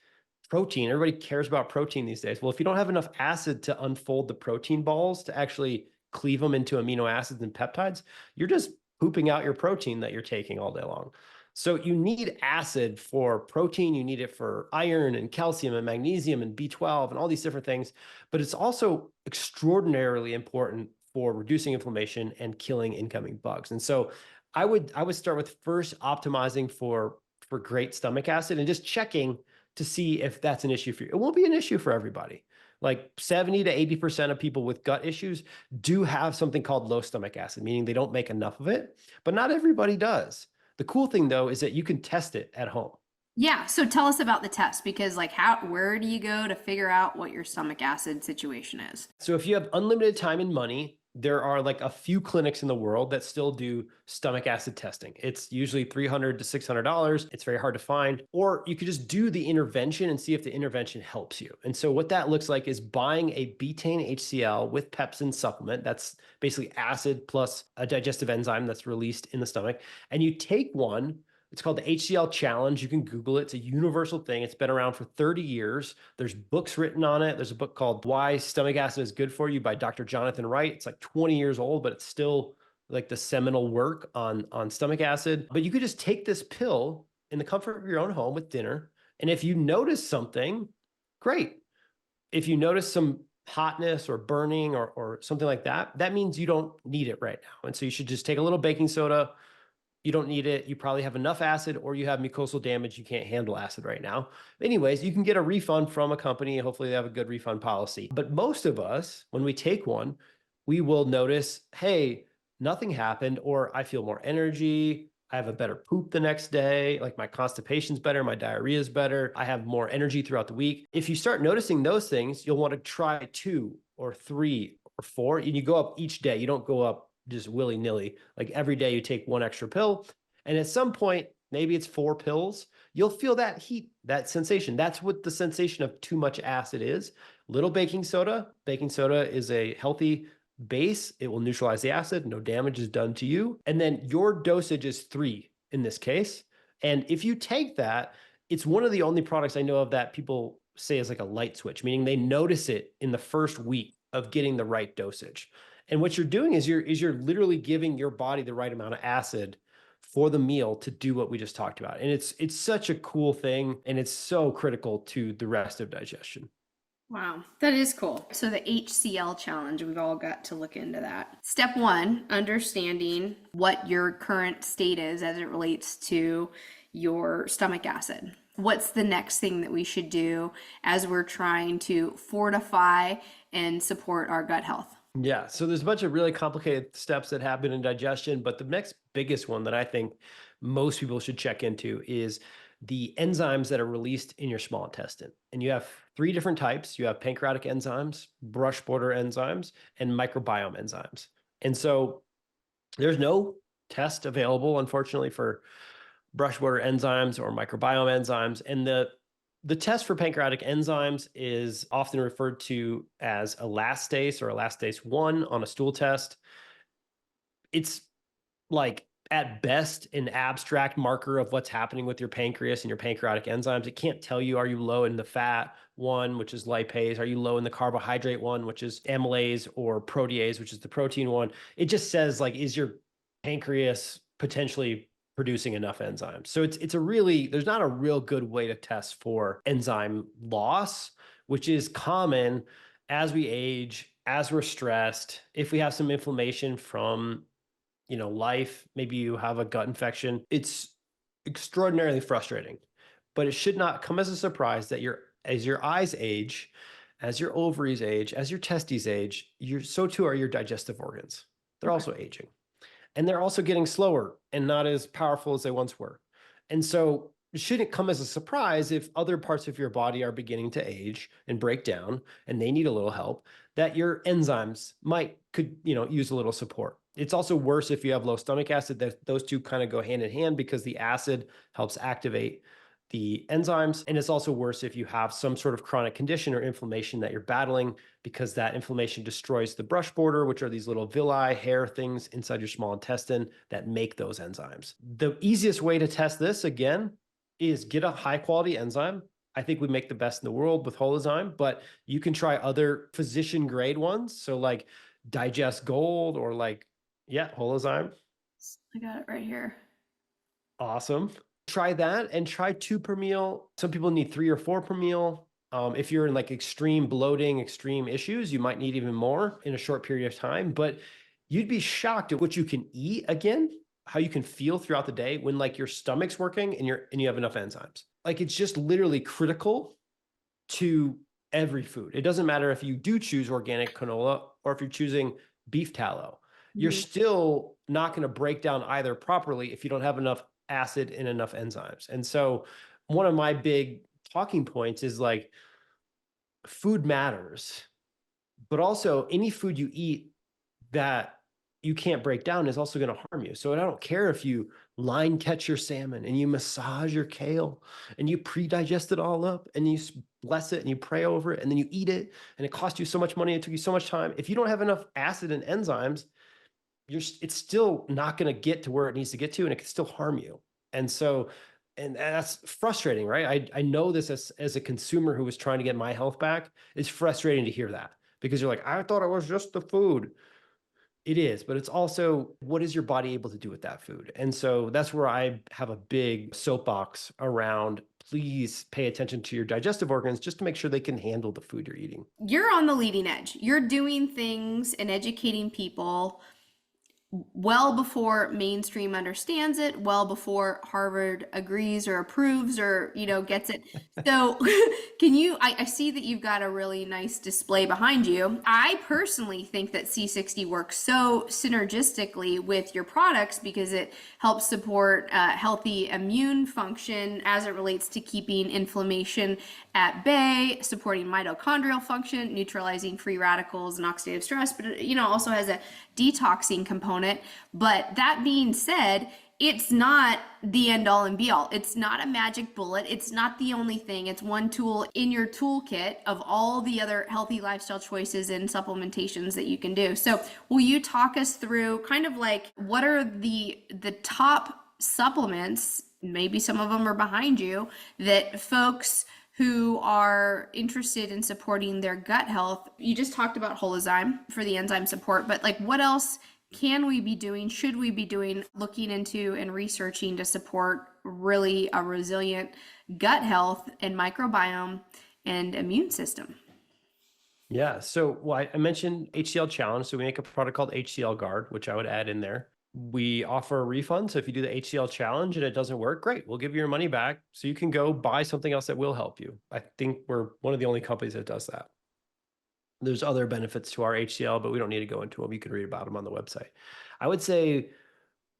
protein. Everybody cares about protein these days. Well, if you don't have enough acid to unfold the protein balls to actually cleave them into amino acids and peptides, you're just pooping out your protein that you're taking all day long. So you need acid for protein, you need it for iron and calcium and magnesium and B12 and all these different things, but it's also extraordinarily important for reducing inflammation and killing incoming bugs. And so I would start with first optimizing for great stomach acid and just checking to see if that's an issue for you. It won't be an issue for everybody. Like 70 to 80% of people with gut issues do have something called low stomach acid, meaning they don't make enough of it, but not everybody does. The cool thing though is that you can test it at home. Yeah, so tell us about the test because like where do you go to figure out what your stomach acid situation is? So if you have unlimited time and money, there are like a few clinics in the world that still do stomach acid testing. It's usually $300 to $600. It's very hard to find. Or you could just do the intervention and see if the intervention helps you. And so what that looks like is buying a betaine HCl with pepsin supplement. That's basically acid plus a digestive enzyme that's released in the stomach. And you take one. It's called the HCl Challenge. You can Google it. It's a universal thing. It's been around for 30 years. There's books written on it. There's a book called Why Stomach Acid is Good for You by Dr. Jonathan Wright. It's like 20 years old, but it's still like the seminal work on stomach acid. But you could just take this pill in the comfort of your own home with dinner. And if you notice something, great. If you notice some hotness or burning or something like that, that means you don't need it right now. And so you should just take a little baking soda. You don't need it. You probably have enough acid or you have mucosal damage. You can't handle acid right now. Anyways, you can get a refund from a company. Hopefully they have a good refund policy. But most of us, when we take one, we will notice, hey, nothing happened, or I feel more energy. I have a better poop the next day. Like my constipation's better. My diarrhea is better. I have more energy throughout the week. If you start noticing those things, you'll want to try 2 or 3 or 4, and you go up each day. You don't go up just willy-nilly. Like every day you take 1 extra pill. And at some point, maybe it's 4 pills, you'll feel that heat, that sensation. That's what the sensation of too much acid is. Little baking soda. Baking soda is a healthy base. It will neutralize the acid. No damage is done to you. And then your dosage is 3 in this case. And if you take that, it's one of the only products I know of that people say is like a light switch, meaning they notice it in the first week of getting the right dosage. And what you're doing is you're literally giving your body the right amount of acid for the meal to do what we just talked about. And it's such a cool thing, and it's so critical to the rest of digestion. Wow, that is cool. So the HCl challenge, we've all got to look into that. Step 1, understanding what your current state is as it relates to your stomach acid. What's the next thing that we should do as we're trying to fortify and support our gut health? Yeah, so there's a bunch of really complicated steps that happen in digestion, but the next biggest one that I think most people should check into is the enzymes that are released in your small intestine. And you have 3 different types. You have pancreatic enzymes, brush border enzymes, and microbiome enzymes. And so there's no test available, unfortunately, for brush border enzymes or microbiome enzymes. And the test for pancreatic enzymes is often referred to as elastase or elastase 1 on a stool test. It's like at best an abstract marker of what's happening with your pancreas and your pancreatic enzymes. It can't tell you, are you low in the fat one, which is lipase? Are you low in the carbohydrate one, which is amylase, or protease, which is the protein one? It just says like, is your pancreas potentially producing enough enzymes? So it's a really, there's not a real good way to test for enzyme loss, which is common as we age, as we're stressed, if we have some inflammation from life, maybe you have a gut infection. It's extraordinarily frustrating, but it should not come as a surprise that as your eyes age, as your ovaries age, as your testes age, so too are your digestive organs. They're also aging, and they're also getting slower and not as powerful as they once were. And so it shouldn't come as a surprise if other parts of your body are beginning to age and break down and they need a little help, that your enzymes could use a little support. It's also worse if you have low stomach acid, that those two kind of go hand in hand because the acid helps activate the enzymes. And it's also worse if you have some sort of chronic condition or inflammation that you're battling, because that inflammation destroys the brush border, which are these little villi, hair things inside your small intestine that make those enzymes. The easiest way to test this, again, is get a high quality enzyme. I think we make the best in the world with Holozyme, but you can try other physician grade ones. So like Digest Gold or Holozyme. I got it right here. Awesome. Try that and try 2 per meal. Some people need 3 or 4 per meal. If you're in like extreme bloating, extreme issues, you might need even more in a short period of time. But you'd be shocked at what you can eat again, how you can feel throughout the day when like your stomach's working and you have enough enzymes. Like it's just literally critical to every food. It doesn't matter if you do choose organic canola or if you're choosing beef tallow. You're Mhm. still not going to break down either properly if you don't have enough acid and enough enzymes. And so one of my big talking points is like food matters, but also any food you eat that you can't break down is also going to harm you. So I don't care if you line catch your salmon and you massage your kale and you pre-digest it all up and you bless it and you pray over it and then you eat it and it cost you so much money, it took you so much time. If you don't have enough acid and enzymes, it's still not going to get to where it needs to get to and it can still harm you. And so, and that's frustrating, right? I know this as a consumer who was trying to get my health back. It's frustrating to hear that because you're like, I thought it was just the food. It is, but it's also what is your body able to do with that food? And so that's where I have a big soapbox around please pay attention to your digestive organs just to make sure they can handle the food you're eating. You're on the leading edge. You're doing things and educating people well before mainstream understands it, well before Harvard agrees or approves or, gets it. So I see that you've got a really nice display behind you. I personally think that C60 works so synergistically with your products because it helps support healthy immune function as it relates to keeping inflammation at bay, supporting mitochondrial function, neutralizing free radicals and oxidative stress, but it, also has a detoxing component. But that being said, it's not the end all and be all. It's not a magic bullet. It's not the only thing. It's one tool in your toolkit of all the other healthy lifestyle choices and supplementations that you can do. So will you talk us through kind of like what are the top supplements, maybe some of them are behind you, that folks who are interested in supporting their gut health? You just talked about Holozyme for the enzyme support, but like what else can we be doing, should we be doing, looking into and researching to support really a resilient gut health and microbiome and immune system? Yeah. So I mentioned HCL Challenge. So we make a product called HCL Guard, which I would add in there. We offer a refund. So if you do the HCL Challenge and it doesn't work, great. We'll give you your money back so you can go buy something else that will help you. I think we're one of the only companies that does that. There's other benefits to our HCL, but we don't need to go into them. You can read about them on the website. I would say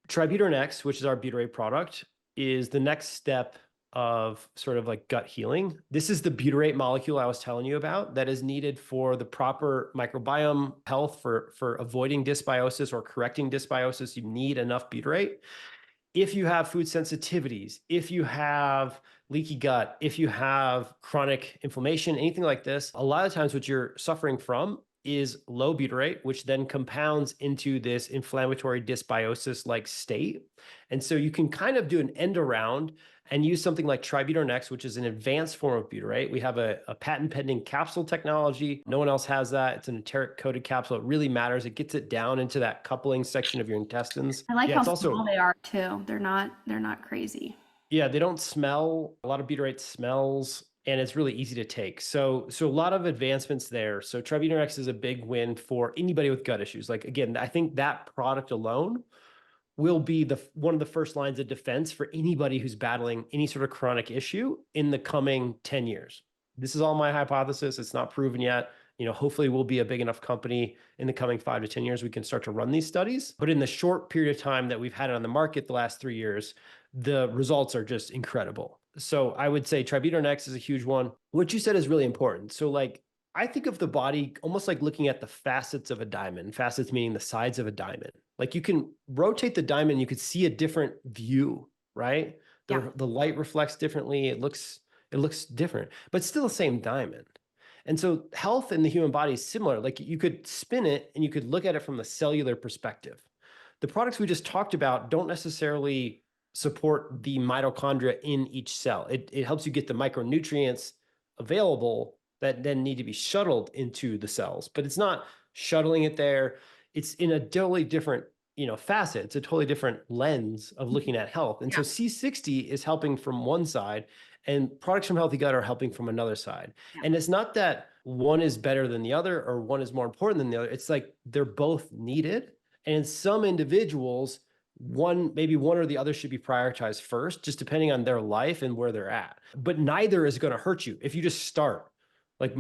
Tributrin X, which is our butyrate product, is the next step of sort of like gut healing. This is the butyrate molecule I was telling you about that is needed for the proper microbiome health for avoiding dysbiosis or correcting dysbiosis. You need enough butyrate. If you have food sensitivities, if you have leaky gut, if you have chronic inflammation, anything like this, a lot of times what you're suffering from is low butyrate, which then compounds into this inflammatory dysbiosis like state. And so you can kind of do an end around and use something like Tributrin X, which is an advanced form of butyrate. We have a patent pending capsule technology. No one else has that. It's an enteric coated capsule. It really matters. It gets it down into that coupling section of your intestines. I like Yeah, how it's small also, they are too. They're not crazy. yeah, they don't smell. A lot of butyrate smells, and it's really easy to take. So a lot of advancements there. So Tributrin X is a big win for anybody with gut issues. Like again, I think that product alone will be one of the first lines of defense for anybody who's battling any sort of chronic issue in the coming 10 years. This is all my hypothesis. It's not proven yet. Hopefully we'll be a big enough company in the coming 5 to 10 years we can start to run these studies. But in the short period of time that we've had it on the market the last 3 years, the results are just incredible. So I would say Tributrin X is a huge one. What you said is really important. So like I think of the body almost like looking at the facets of a diamond, facets meaning the sides of a diamond. Like you can rotate the diamond, you could see a different view, right? Yeah. The light reflects differently. It looks different, but it's still the same diamond. And so health in the human body is similar. Like you could spin it and you could look at it from the cellular perspective. The products we just talked about don't necessarily support the mitochondria in each cell. It helps you get the micronutrients available that then need to be shuttled into the cells, but it's not shuttling it there. It's in a totally different, facet. It's a totally different lens of looking at health. And so Yeah. C60 is helping from one side, and products from healthy gut are helping from another side. Yeah. And it's not that one is better than the other or one is more important than the other. It's like they're both needed. And in some individuals, maybe one or the other should be prioritized first, just depending on their life and where they're at. But neither is going to hurt you if you just start. Like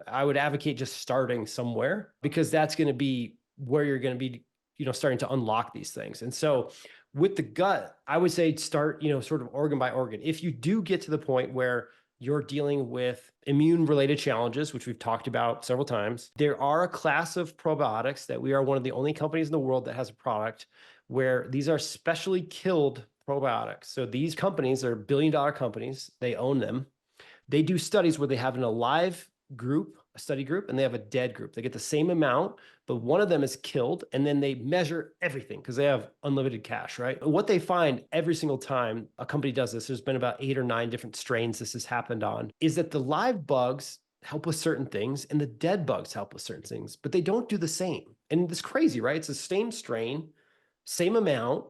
I would advocate just starting somewhere, because that's going to be where you're going to be, starting to unlock these things. And so with the gut, I would say start, sort of organ by organ. If you do get to the point where you're dealing with immune related challenges, which we've talked about several times, there are a class of probiotics that we are one of the only companies in the world that has a product where these are specially killed probiotics. So these companies are billion-dollar companies. They own them. They do studies where they have an alive group, a study group, and they have a dead group. They get the same amount, but one of them is killed, and then they measure everything because they have unlimited cash, right? What they find every single time a company does this, there's been about 8 or 9 different strains this has happened on, is that the live bugs help with certain things and the dead bugs help with certain things, but they don't do the same. And it's crazy, right? It's the same strain, same amount,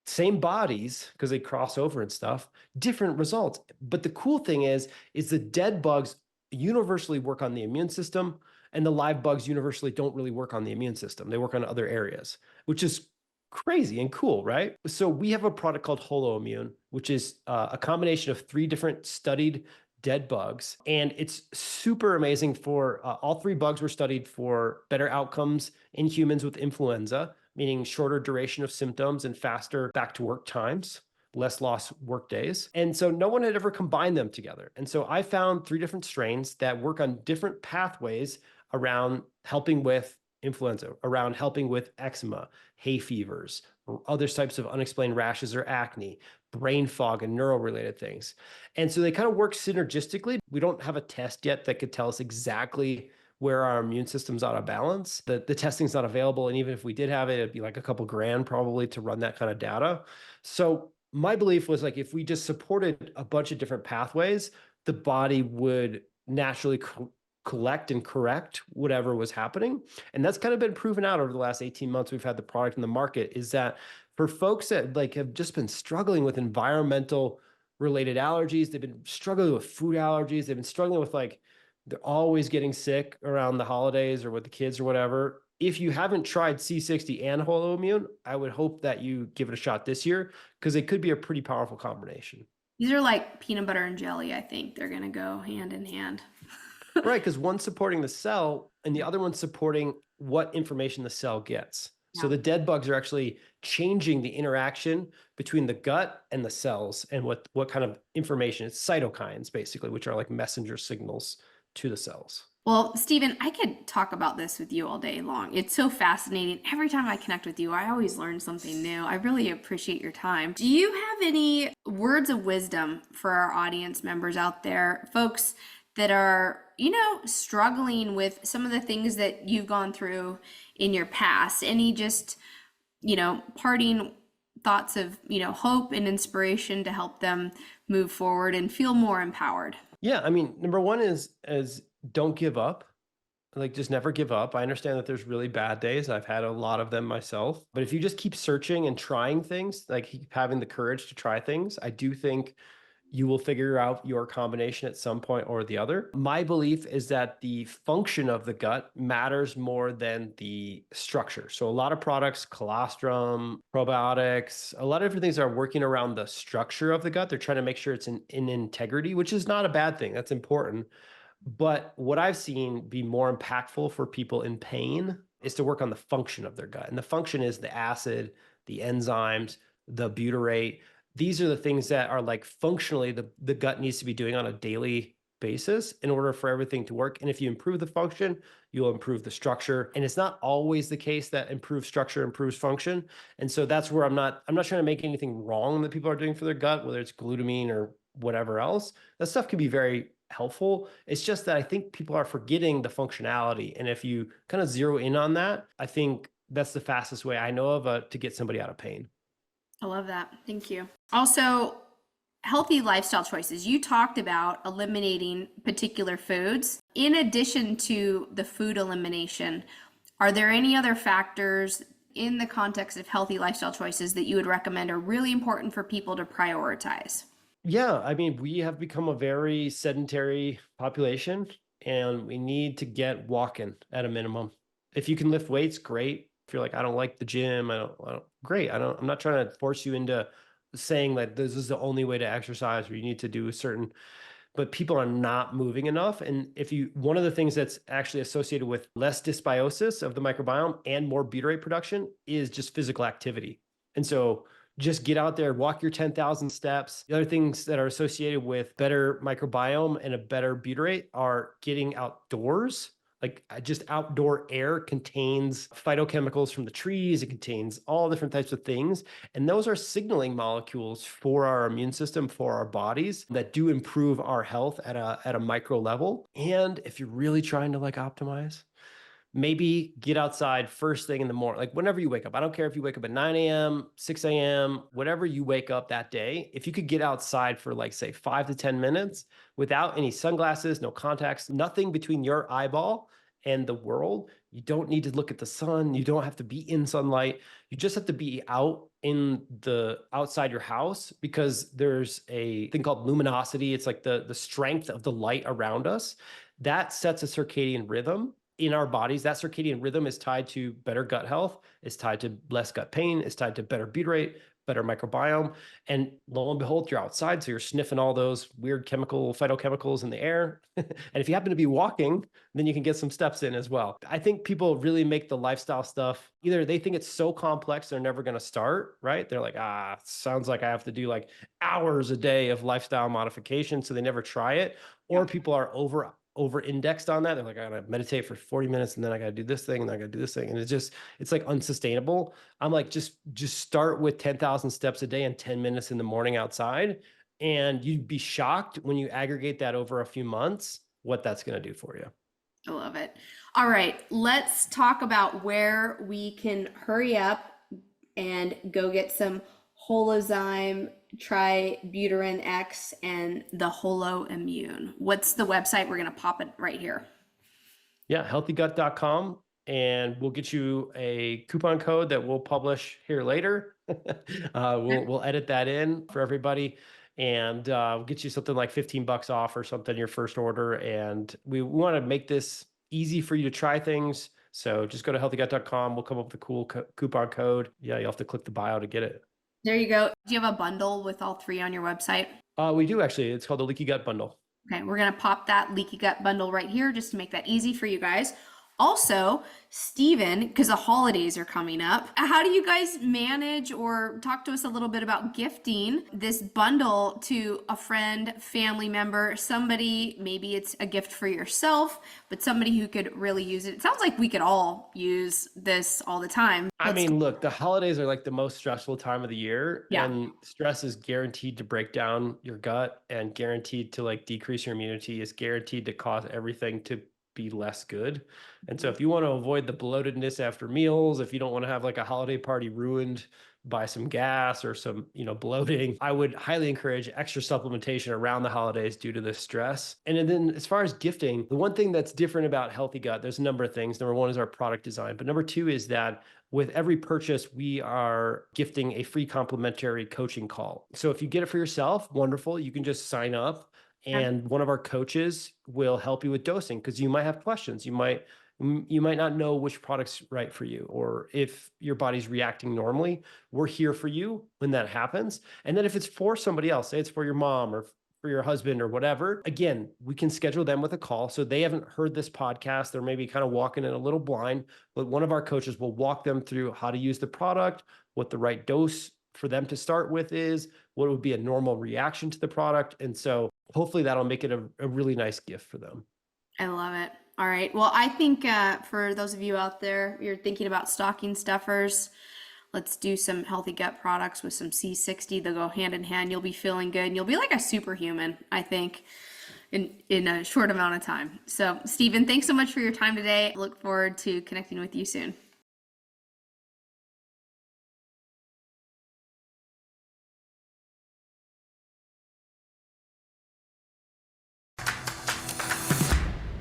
same bodies, because they cross over and stuff, different results. But the cool thing is the dead bugs universally work on the immune system, and the live bugs universally don't really work on the immune system. They work on other areas, which is crazy and cool, right? So we have a product called HoloImmune, which is a combination of 3 different studied dead bugs. And it's super amazing for all 3 bugs were studied for better outcomes in humans with influenza, meaning shorter duration of symptoms and faster back to work times, less lost work days. And so no one had ever combined them together. And so I found 3 different strains that work on different pathways around helping with influenza, around helping with eczema, hay fevers, or other types of unexplained rashes or acne, brain fog, and neuro-related things. And so they kind of work synergistically. We don't have a test yet that could tell us exactly where our immune system's out of balance. The testing's not available. And even if we did have it, it'd be like a couple grand probably to run that kind of data. So my belief was like, if we just supported a bunch of different pathways, the body would naturally collect and correct whatever was happening. And that's kind of been proven out over the last 18 months. We've had the product in the market, is that for folks that like have just been struggling with environmental related allergies, they've been struggling with food allergies, they've been struggling with like, they're always getting sick around the holidays or with the kids or whatever. If you haven't tried C60 and HoloImmune, I would hope that you give it a shot this year, because it could be a pretty powerful combination. These are like peanut butter and jelly. I think they're going to go hand in hand. Right, because one's supporting the cell and the other one's supporting what information the cell gets. So Yeah. the dead bugs are actually changing the interaction between the gut and the cells and what kind of information. It's cytokines, basically, which are like messenger signals to the cells. Well, Stephen, I could talk about this with you all day long. It's so fascinating. Every time I connect with you, I always learn something new. I really appreciate your time. Do you have any words of wisdom for our audience members out there, folks that are, struggling with some of the things that you've gone through in your past? Any just, parting thoughts of, hope and inspiration to help them move forward and feel more empowered? Yeah, I mean, number one is don't give up. Like, just never give up. I understand that there's really bad days. I've had a lot of them myself. But if you just keep searching and trying things, like keep having the courage to try things, I do think you will figure out your combination at some point or the other. My belief is that the function of the gut matters more than the structure. So a lot of products, colostrum, probiotics, a lot of different things are working around the structure of the gut. They're trying to make sure it's in integrity, which is not a bad thing. That's important. But what I've seen be more impactful for people in pain is to work on the function of their gut. And the function is the acid, the enzymes, the butyrate. These are the things that are like functionally the gut needs to be doing on a daily basis in order for everything to work. And if you improve the function, you'll improve the structure. And it's not always the case that improved structure improves function. And so that's where I'm not trying to make anything wrong that people are doing for their gut, whether it's glutamine or whatever else. That stuff can be very helpful. It's just that I think people are forgetting the functionality. And if you kind of zero in on that, I think that's the fastest way I know of to get somebody out of pain. I love that. Thank you. Also, healthy lifestyle choices. You talked about eliminating particular foods. In addition to the food elimination, are there any other factors in the context of healthy lifestyle choices that you would recommend are really important for people to prioritize? Yeah, I mean, we have become a very sedentary population and we need to get walking at a minimum. If you can lift weights, great. If you're like, I don't like the gym, great. I'm not trying to force you into saying that this is the only way to exercise or you need to do a certain, but people are not moving enough. And one of the things that's actually associated with less dysbiosis of the microbiome and more butyrate production is just physical activity. And so just get out there, walk your 10,000 steps. The other things that are associated with better microbiome and a better butyrate are getting outdoors. Like just outdoor air contains phytochemicals from the trees. It contains all different types of things. And those are signaling molecules for our immune system, for our bodies that do improve our health at a micro level. And if you're really trying to like optimize, maybe get outside first thing in the morning, like whenever you wake up. I don't care if you wake up at 9 a.m., 6 a.m., whatever you wake up that day. If you could get outside for like, say, 5 to 10 minutes without any sunglasses, no contacts, nothing between your eyeball and the world. You don't need to look at the sun. You don't have to be in sunlight. You just have to be out in the outside your house because there's a thing called luminosity. It's like the strength of the light around us that sets a circadian rhythm in our bodies. That circadian rhythm is tied to better gut health, is tied to less gut pain, is tied to better butyrate, better microbiome. And lo and behold, you're outside. So you're sniffing all those weird phytochemicals in the air. And if you happen to be walking, then you can get some steps in as well. I think people really make the lifestyle stuff, either they think it's so complex, they're never going to start, right? They're like, sounds like I have to do like hours a day of lifestyle modification. So they never try it. Or people are over indexed on that. They're like, I gotta meditate for 40 minutes and then I gotta do this thing and then I gotta do this thing. And it's like unsustainable. I'm like, just start with 10,000 steps a day and 10 minutes in the morning outside. And you'd be shocked when you aggregate that over a few months, what that's gonna do for you. I love it. All right, let's talk about where we can hurry up and go get some Holozyme, Tributyrin X, and the Holo Immune. What's the website? We're going to pop it right here. Yeah, healthygut.com. And we'll get you a coupon code that we'll publish here later. We'll edit that in for everybody. And we'll get you something like $15 off or something your first order. And we want to make this easy for you to try things. So just go to healthygut.com. We'll come up with a cool coupon code. Yeah, you'll have to click the bio to get it. There you go. Do you have a bundle with all three on your website? We do actually. It's called the Leaky Gut Bundle. Okay, we're going to pop that Leaky Gut Bundle right here just to make that easy for you guys. Also, Steven, because the holidays are coming up, how do you guys manage or talk to us a little bit about gifting this bundle to a friend, family member, somebody, maybe it's a gift for yourself, but somebody who could really use it? It sounds like we could all use this all the time. I mean, look, the holidays are like the most stressful time of the year. Yeah. And stress is guaranteed to break down your gut and guaranteed to like decrease your immunity, is guaranteed to cause everything to be less good. And so if you want to avoid the bloatedness after meals, if you don't want to have like a holiday party ruined by some gas or some, bloating, I would highly encourage extra supplementation around the holidays due to the stress. And then as far as gifting, the one thing that's different about Healthy Gut, there's a number of things. Number one is our product design, but number two is that with every purchase, we are gifting a free complimentary coaching call. So if you get it for yourself, wonderful. You can just sign up and one of our coaches will help you with dosing because you might have questions. You might not know which product's right for you, or if your body's reacting normally. We're here for you when that happens. And then if it's for somebody else, say it's for your mom or for your husband or whatever, again, we can schedule them with a call. So they haven't heard this podcast. They're maybe kind of walking in a little blind, but one of our coaches will walk them through how to use the product, what the right dose for them to start with is, what would be a normal reaction to the product. And so hopefully that'll make it a really nice gift for them. I love it. All right. Well, I think for those of you out there, you're thinking about stocking stuffers, let's do some Healthy Gut products with some C60. They'll go hand in hand. You'll be feeling good and you'll be like a superhuman, I think, in a short amount of time. So, Steven, thanks so much for your time today. I look forward to connecting with you soon.